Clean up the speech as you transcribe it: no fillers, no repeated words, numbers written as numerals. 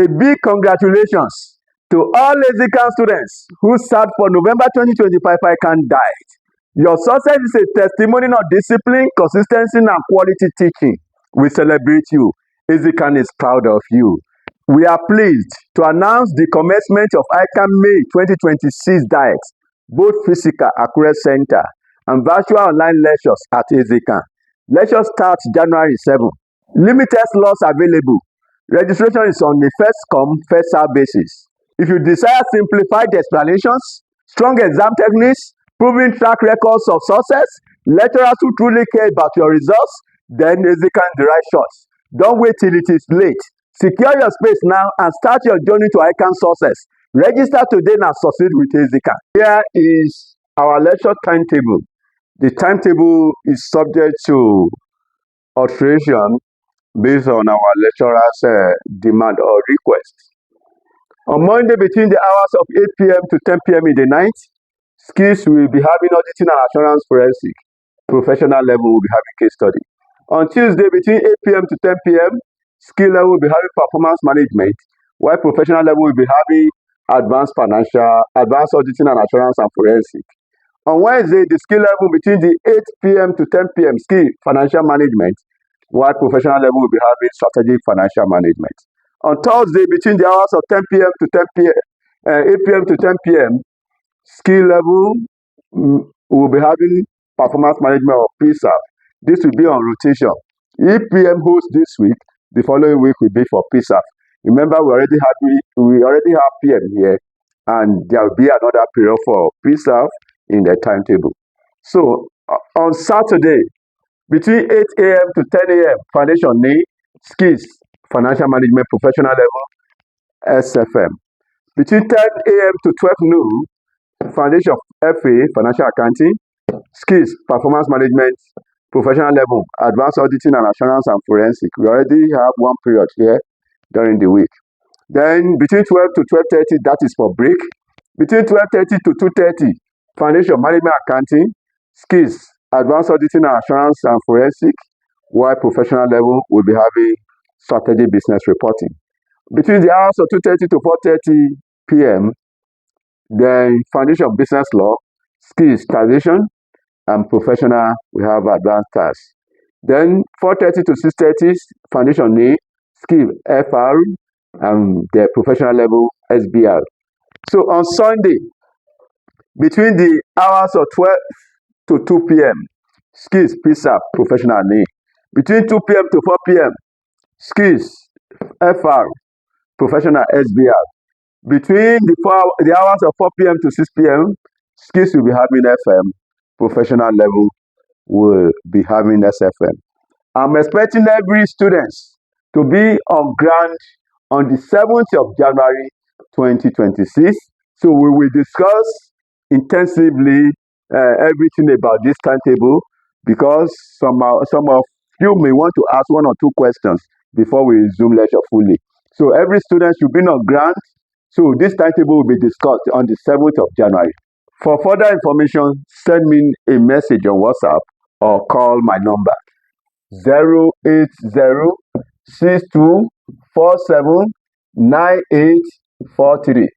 A big congratulations to all EZIKAN students who sat for November 2025 ICAN diet. Your success is a testimony of discipline, consistency, and quality teaching. We celebrate you. EZIKAN is proud of you. We are pleased to announce the commencement of ICAN May 2026 diet, both physical Akure Center and virtual online lectures at EZIKAN. Lectures start January 7. Limited slots available. Registration is on a first-come, first-served basis. If you desire simplified explanations, strong exam techniques, proven track records of success, lecturers who truly care about your results, then EZIKAN is the right choice. Don't wait till it is late. Secure your space now and start your journey to ICAN success. Register today and succeed with EZIKAN. Here is our lecture timetable. The timetable is subject to alteration based on our lecturer's demand or request. On Monday, between the hours of 8 p.m. to 10 p.m. in the night, skills will be having auditing and assurance forensic. Professional level will be having case study. On Tuesday, between 8 p.m. to 10 p.m., skill level will be having performance management, while professional level will be having advanced auditing and assurance and forensic. On Wednesday, the skill level between the 8 p.m. to 10 p.m. skill financial management, while professional level will be having strategic financial management. On Thursday, between the hours of 10 p.m. to 10 p.m., 8 p.m. to 10 p.m., skill level will be having performance management of PSAP. This will be on rotation. If PM hosts this week, the following week will be for PSAP. Remember, we already have PM here, and there will be another period for PSAP in the timetable. So on Saturday, between 8 a.m. to 10 a.m., foundation need skills, financial management, professional level, SFM. Between 10 a.m. to 12 noon, foundation FA, financial accounting, skills, performance management, professional level, advanced auditing and assurance and forensic. We already have one period here during the week. Then between 12 to 12:30, that is for break. Between 12:30 to 2:30, foundation management accounting, skills, advanced auditing and assurance and forensic, while professional level will be having strategy business reporting. Between the hours of 2:30 to 4:30 p.m., then foundation business law, skills, taxation, and professional, we have advanced tasks. Then 4:30 to 6:30, foundation need, skill, FR, and the professional level, SBR. So on Sunday, between the hours of 12 to 2 p.m., skills, PSAP, professional need. Between 2 p.m. to 4 p.m., skills, FR, professional, SBR. Between the hours of 4 p.m. to 6 p.m., skills will be having FM, professional level will be having SFM. I'm expecting every student to be on ground on the 7th of January 2026. So we will discuss intensively everything about this timetable, because some of you may want to ask one or two questions before we resume lecture fully. So every student should be on ground. So this timetable will be discussed on the 7th of January. For further information, send me a message on WhatsApp or call my number 08062479843.